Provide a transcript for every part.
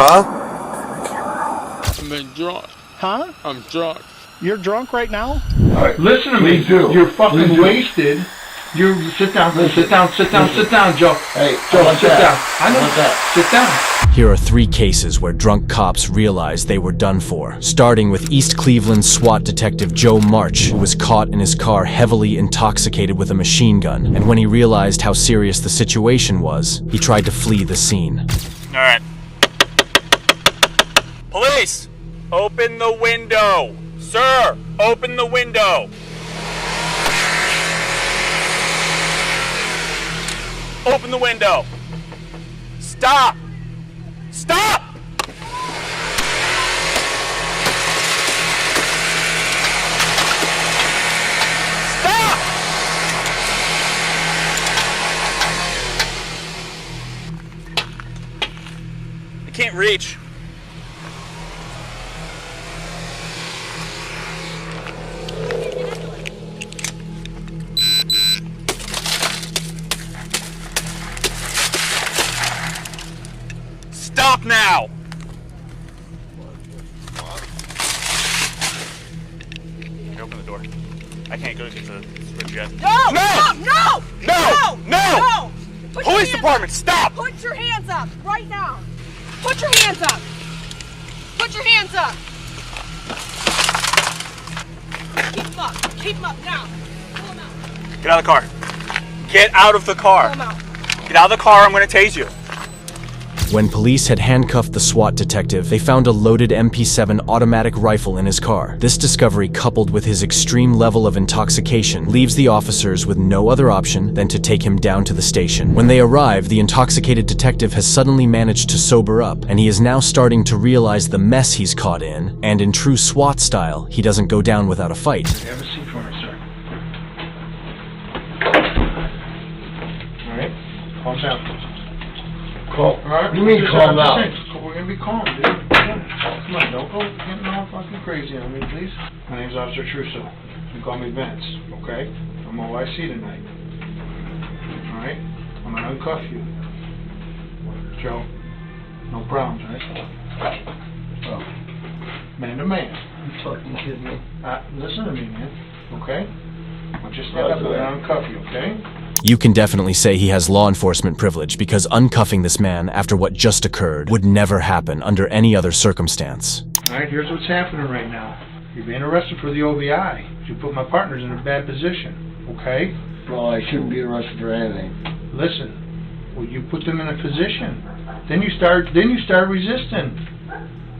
Huh? I'm drunk. Huh? I'm drunk. You're drunk right now? Alright, listen to me. You're fucking wasted. You sit down, sit down, Joe. Hey, Joe, sit down. I know that. Sit down. Here are 3 cases where drunk cops realized they were done for, starting with East Cleveland SWAT detective Joe March, who was caught in his car heavily intoxicated with a machine gun, and when he realized how serious the situation was, he tried to flee the scene. All right. Police, open the window. Sir, open the window. Open the window. Stop. Stop! Stop! I can't reach. Stop now! Open the door. I can't go get the switch yet. No! No! No! No! No! Put your Police hands department, up. stop! Put your hands up right now. Put your hands up. Put your hands up. Keep them up. Keep them up now. Pull them out. Get out of the car. Get out of the car. Pull them out. Get out of the car, I'm gonna tase you. When police had handcuffed the SWAT detective, they found a loaded MP7 automatic rifle in his car. This discovery, coupled with his extreme level of intoxication, leaves the officers with no other option than to take him down to the station. When they arrive, the intoxicated detective has suddenly managed to sober up, and he is now starting to realize the mess he's caught in, and in true SWAT style, he doesn't go down without a fight. Have a seat for me, sir. Alright, calm down. Calm. Alright, You mean calm down? We're gonna be calm, dude. Come on, don't go getting all fucking crazy on me, please. My name's Officer Trusso. You can call me Vince, okay? I'm OIC tonight. Alright? I'm gonna uncuff you. Joe, no problems, right? Oh. Man to man. You fucking kidding me? Listen to me, man. Okay? I'll just stand up and uncuff you, okay? You can definitely say he has law enforcement privilege because uncuffing this man after what just occurred would never happen under any other circumstance. Alright, here's what's happening right now. You're being arrested for the OVI. You put my partners in a bad position, okay? Bro, I shouldn't be arrested for anything. Listen, well, you put them in a position. Then you start resisting.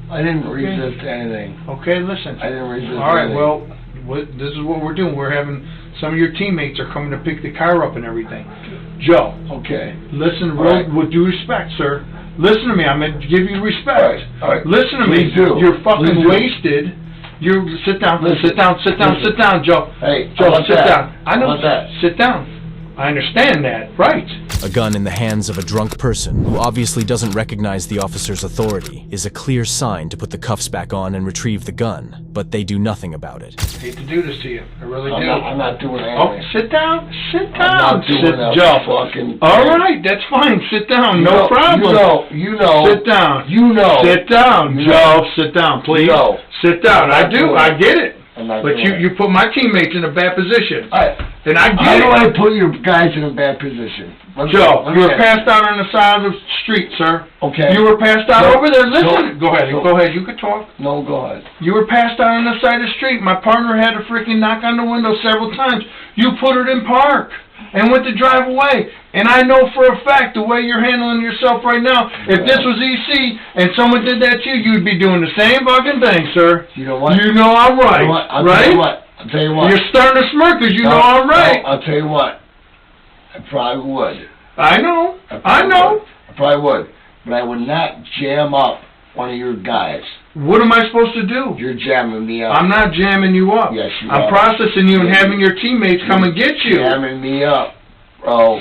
I didn't resist anything. Okay, listen. I didn't resist Alright, anything. well, this is what we're doing. We're having some of your teammates are coming to pick the car up and everything. Joe. Okay. Listen, Right. with due respect, sir. Listen to me. I'm going to give you respect. All right. Listen to Please me. do. You're fucking Please do. wasted. You sit down. Listen. Sit down. Listen. Joe. Hey, Joe, how about sit that? down. I know. How about that? Sit down. I understand that. Right. A gun in the hands of a drunk person who obviously doesn't recognize the officer's authority is a clear sign to put the cuffs back on and retrieve the gun, but they do nothing about it. I hate to do this to you. I really do. I'm not doing anything. Oh, sit down. Sit down. I'm not doing Sit, that Joe. fucking All right, that's fine. Sit down. You No know- problem. You know. Sit down. You know. Sit down, You Joe. know. Sit down, please. No. Sit down. I I'm not do. doing I it. get it. I'm not But doing it. you put my teammates in a bad position. And I How get do it. I put your guys in a bad position? Joe, you were passed out on the side of the street, sir. Okay. You were passed out So- over there. Listen. so- Go ahead. so- Go ahead. You can talk. No, go ahead. You were passed out on the side of the street. My partner had to freaking knock on the window several times. You put it in park and went to drive away. And I know for a fact the way you're handling yourself right now, if this was EC and someone did that to you, you'd be doing the same fucking thing, sir. You know what? You know I'm right, You know what? I'll right? tell you what. I'll tell you what. You're starting to smirk because you know I'm right. No, I'll tell you what. I probably would. I know. I probably know. would. I probably would. But I would not jam up one of your guys. What am I supposed to do? You're jamming me up. I'm not jamming you up. Yes, you I'm are. processing you and having your teammates come and get you. Jamming me up, bro.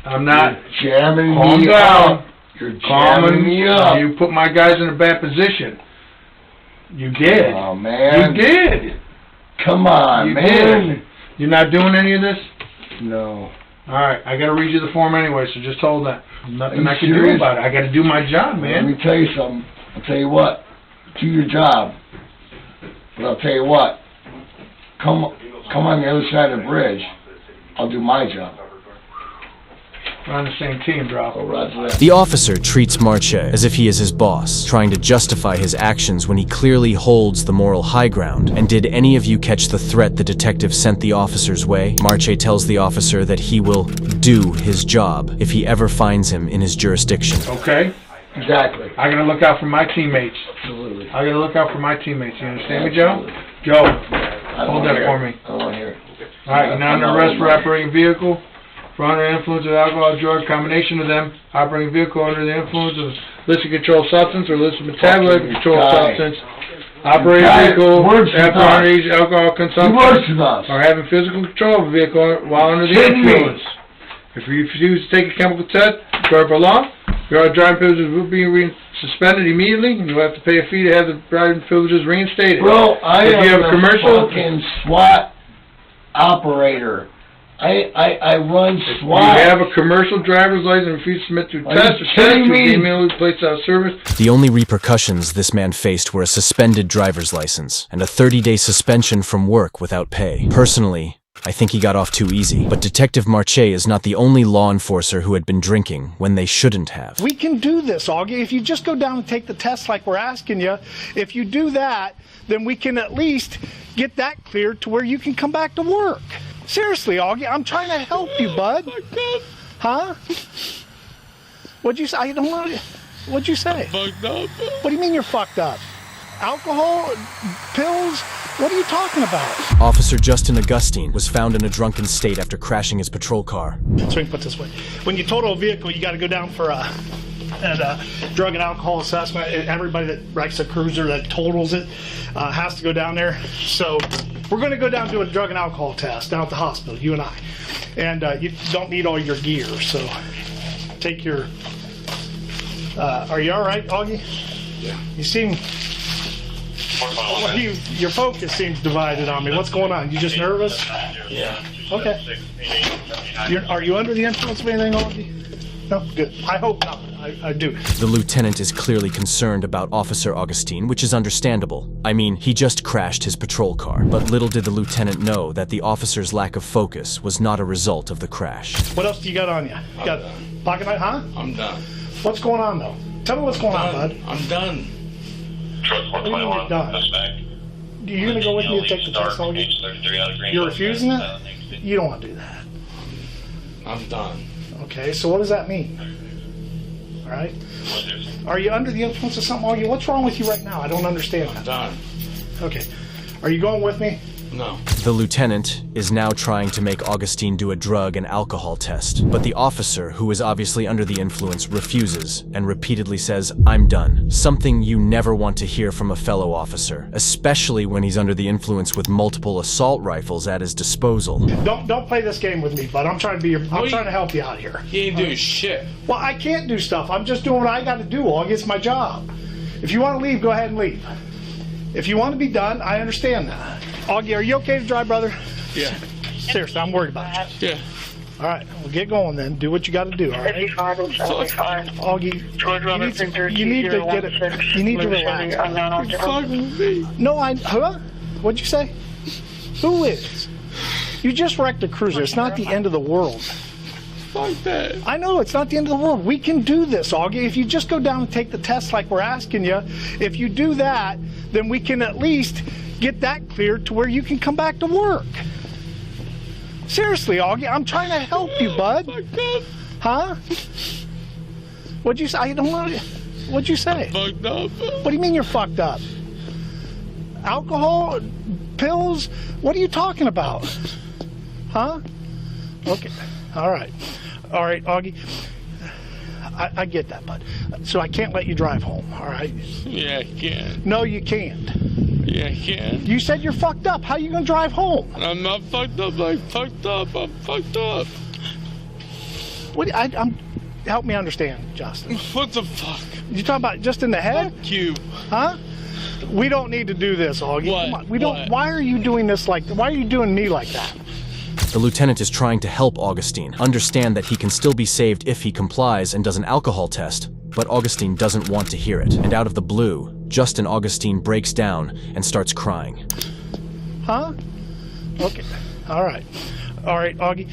I'm not. You're jamming Calm me down. up. You're jamming me up. You put my guys in a bad position. You did. Oh, man. You did. Come on, You man. did. You're not doing any of this? No. Alright, I gotta read you the form anyway, so just hold that. Nothing Are I you can do serious? about it. I gotta do my job, Let man. me tell you something. I'll tell you what. Do your job. But I'll tell you what. Come on the other side of the bridge. I'll do my job. We're on the same team, bro. Oh, roger that. The officer treats Marche as if he is his boss, trying to justify his actions when he clearly holds the moral high ground. And did any of you catch the threat the detective sent the officer's way? Marche tells the officer that he will do his job if he ever finds him in his jurisdiction. Okay? Exactly. I gotta look out for my teammates. Absolutely. I gotta look out for my teammates. You understand me, Joe? Joe, hold that for me. I don't want to hear it. Alright, you're now under arrest for operating a vehicle for under the influence of alcohol, drug, combination of them, operating a vehicle under the influence of illicit controlled substance or illicit metabolite controlled substance, operating a vehicle after underage alcohol He consumption, works with us. or having physical control of a vehicle while under the Kidding me? influence. If you refuse to take a chemical test, according to law, your driving privileges will be suspended immediately, and you'll have to pay a fee to have the driving privileges reinstated. Bro, I If you have am a a commercial- fucking SWAT operator. I run If you SWAT. have a commercial driver's license and refuse to submit to a Are you test or test, kidding you'll be me? immediately placed out of service. The only repercussions this man faced were a suspended driver's license and a 30-day suspension from work without pay. Personally, I think he got off too easy. But Detective Marche is not the only law enforcer who had been drinking when they shouldn't have. We can do this, Augie. If you just go down and take the test like we're asking you, if you do that, then we can at least get that cleared to where you can come back to work. Seriously, Augie, I'm trying to help you, bud. Huh? What'd you say? I don't know. What'd you say? Fucked up. What do you mean you're fucked up? Alcohol? Pills? What are you talking about? Officer Justin Augustine was found in a drunken state after crashing his patrol car. So we can put it this way. When you total a vehicle, you got to go down for a drug and alcohol assessment. Everybody that wrecks a cruiser that totals it has to go down there. So we're going to go down and do a drug and alcohol test down at the hospital, you and I. And you don't need all your gear, so take your... are you all right, Augie? Yeah. You seem... your focus seems divided on me. What's going on? You just nervous? Yeah. Okay. Are you under the influence of anything, Augie? No? Good. I hope not. I do. The lieutenant is clearly concerned about Officer Augustine, which is understandable. I mean, he just crashed his patrol car. But little did the lieutenant know that the officer's lack of focus was not a result of the crash. What else do you got on you? You got pocket knife, huh? I'm done. What's going on, though? Tell me what's going on, bud. I'm done. What do you mean you're done? Are you going to go with me to take the test, Augie? You're refusing it? You don't want to do that. I'm done. Okay, so what does that mean? All right? Are you under the influence of something, Augie? What's wrong with you right now? I don't understand that. Done. Okay. Are you going with me? No. The lieutenant is now trying to make Augustine do a drug and alcohol test, but the officer, who is obviously under the influence, refuses and repeatedly says, "I'm done." Something you never want to hear from a fellow officer, especially when he's under the influence with multiple assault rifles at his disposal. Don't play this game with me, bud. I'm trying to help you out here. He ain't doing shit. Well, I can't do stuff. I'm just doing what I got to do, Augie. It's my job. If you want to leave, go ahead and leave. If you want to be done, I understand that. Augie, are you okay to drive, brother? Yeah. Seriously, I'm worried about you. Yeah. All right, well, get going then. Do what you got to do, all right? Augie, you need to get it. You need to relax. Fuck with me. No, huh? What'd you say? Who is? You just wrecked a cruiser. It's not the end of the world. Fuck that. I know, it's not the end of the world. We can do this, Augie. If you just go down and take the test like we're asking you, if you do that, then we can at least get that cleared to where you can come back to work. Seriously, Augie, I'm trying to help you, bud. Fucked up. Huh? What'd you say? I don't know. What'd you say? Fucked up. What do you mean you're fucked up? Alcohol? Pills? What are you talking about? Huh? Okay. All right. All right, Augie. I get that, bud. So I can't let you drive home, all right? Yeah, I can. No, you can't. Yeah, I can. You said you're fucked up. How are you going to drive home? I'm not fucked up. I'm fucked up. I'm fucked up. Help me understand, Justin. What the fuck? You talking about just in the head? Fuck you. Huh? We don't need to do this, Augie. What? Come on. We don't. What? Why are you doing this why are you doing me like that? The lieutenant is trying to help Augustine understand that he can still be saved if he complies and does an alcohol test, but Augustine doesn't want to hear it. And out of the blue, Justin Augustine breaks down and starts crying. Huh? Okay. All right, Augie.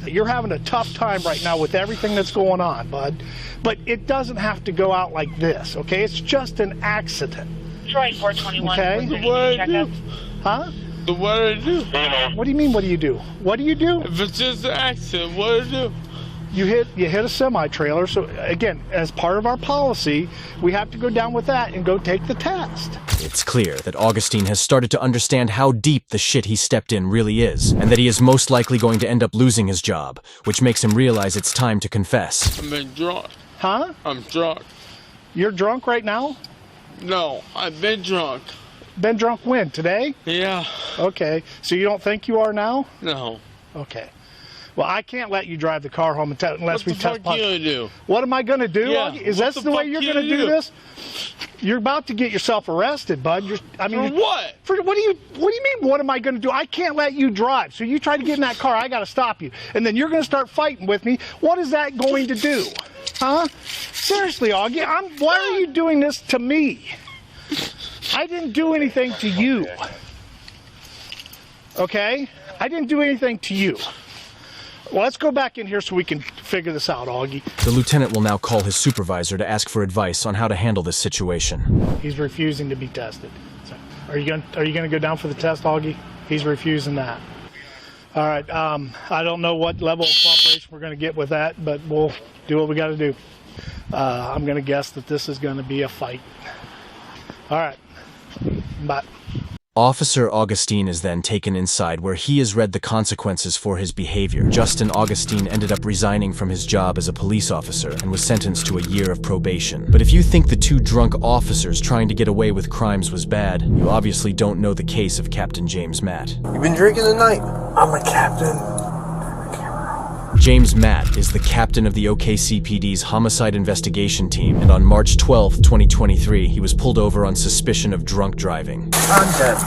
You're having a tough time right now with everything that's going on, bud. But it doesn't have to go out like this, okay? It's just an accident. Troy 421. Okay. What I do? Huh? What I do? What do you mean, what do you do? What do you do? If it's just an accident, what I do? You hit a semi-trailer, so again, as part of our policy, we have to go down with that and go take the test. It's clear that Augustine has started to understand how deep the shit he stepped in really is, and that he is most likely going to end up losing his job, which makes him realize it's time to confess. I'm drunk. Huh? I'm drunk. You're drunk right now? No, I've been drunk. Been drunk when? Today? Yeah. Okay, so you don't think you are now? No. Okay. Well, I can't let you drive the car home unless we test What the fuck you gonna do? What am I going to do? Yeah, Augie? Is what that the the way fuck you're you going to gonna do do? this? You're about to get yourself arrested, bud. For what? What do you mean, what am I going to do? I can't let you drive. So you try to get in that car, I got to stop you. And then you're going to start fighting with me. What is that going to do? Huh? Seriously, Augie, why are you doing this to me? I didn't do anything to you. Okay? I didn't do anything to you. Well, let's go back in here so we can figure this out, Augie. The lieutenant will now call his supervisor to ask for advice on how to handle this situation. He's refusing to be tested. So, are you going to go down for the test, Augie? He's refusing that. All right. I don't know what level of cooperation we're going to get with that, but we'll do what we got to do. I'm going to guess that this is going to be a fight. All right. Bye. Officer Augustine is then taken inside where he is read the consequences for his behavior. Justin Augustine ended up resigning from his job as a police officer and was sentenced to a year of probation. But if you think the two drunk officers trying to get away with crimes was bad, you obviously don't know the case of Captain James Matt. You been drinking tonight? I'm a captain. James Matt is the captain of the OKCPD's homicide investigation team, and on March 12, 2023, he was pulled over on suspicion of drunk driving. Content.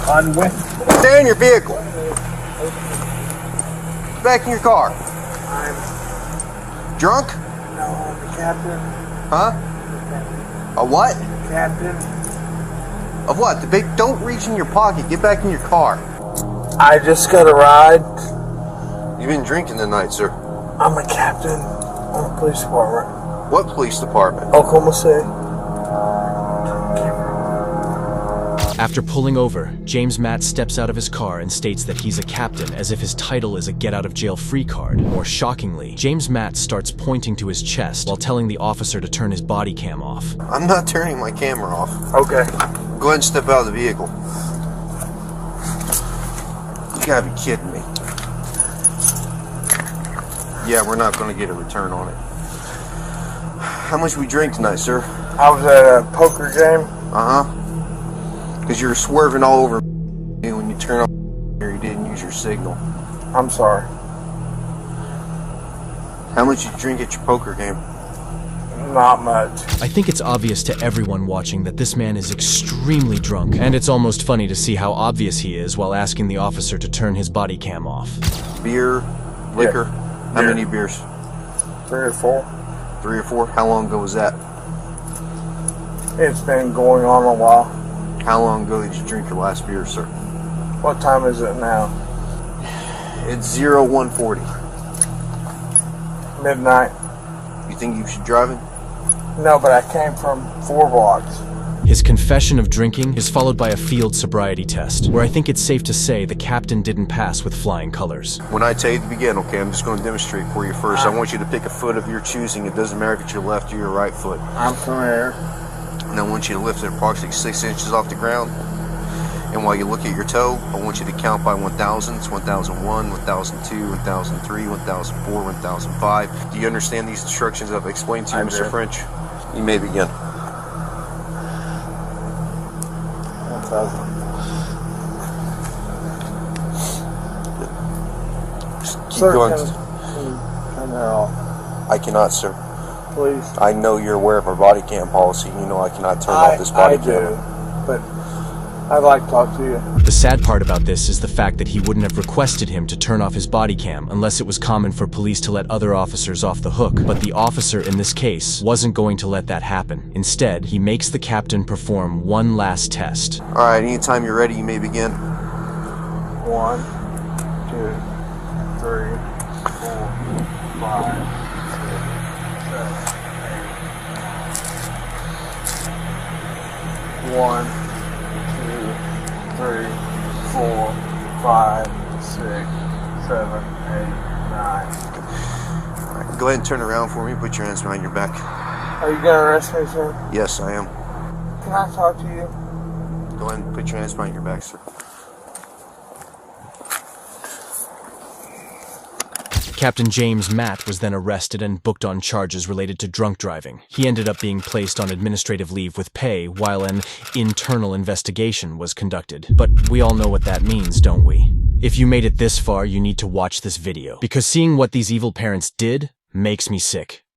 On when? Stay in your vehicle. Get back in your car. I'm Drunk? no, I'm the captain. Huh? A what? Captain. Of what? The big. Don't reach in your pocket. Get back in your car. I just got a ride. You've been drinking tonight, sir. I'm a captain on the police department. What police department? Oklahoma City. After pulling over, James Matt steps out of his car and states that he's a captain as if his title is a get-out-of-jail-free card. More shockingly, James Matt starts pointing to his chest while telling the officer to turn his body cam off. I'm not turning my camera off. Okay. Go ahead and step out of the vehicle. You gotta be kidding me. Yeah, we're not gonna get a return on it. How much we drink tonight, sir? I was at a poker game. Uh-huh. Because you were swerving all over me when you turned off here, you didn't use your signal. I'm sorry. How much you drink at your poker game? Not much. I think it's obvious to everyone watching that this man is extremely drunk, and it's almost funny to see how obvious he is while asking the officer to turn his body cam off. Beer? Liquor? Yeah. How Beer. many beers? 3 or 4. 3 or 4? How long ago was that? It's been going on a while. How long ago did you drink your last beer, sir? What time is it now? It's 0140. Midnight. You think you should drive it? No, but I came from 4 blocks. His confession of drinking is followed by a field sobriety test, where I think it's safe to say the captain didn't pass with flying colors. When I tell you to begin, okay, I'm just going to demonstrate for you first. I want you to pick a foot of your choosing. It doesn't matter if it's your left or your right foot. I'm familiar. And I want you to lift it approximately 6 inches off the ground. And while you look at your toe, I want you to count by 1,000. It's 1,001, 1,002, 1,003, 1,004, 1,005. Do you understand these instructions I've explained to you, Mr. French? You may begin. 1,000. Just keep Sir, going. can you turn that off, I cannot, sir. please? I know you're aware of our body cam policy. You know I cannot turn off this body I camera. do, but I'd like to talk to you. The sad part about this is the fact that he wouldn't have requested him to turn off his body cam unless it was common for police to let other officers off the hook, but the officer in this case wasn't going to let that happen. Instead, he makes the captain perform one last test. Alright, anytime you're ready, you may begin. 1, 2, 3, 4, 5, 1, 2, 3, 4, 5, 6, 7, 8, 9. Alright, go ahead and turn around for me. Put your hands behind your back. Are you gonna arrest me, sir? Yes, I am. Can I talk to you? Go ahead and put your hands behind your back, sir. Captain James Matt was then arrested and booked on charges related to drunk driving. He ended up being placed on administrative leave with pay while an internal investigation was conducted. But we all know what that means, don't we? If you made it this far, you need to watch this video, because seeing what these evil parents did makes me sick.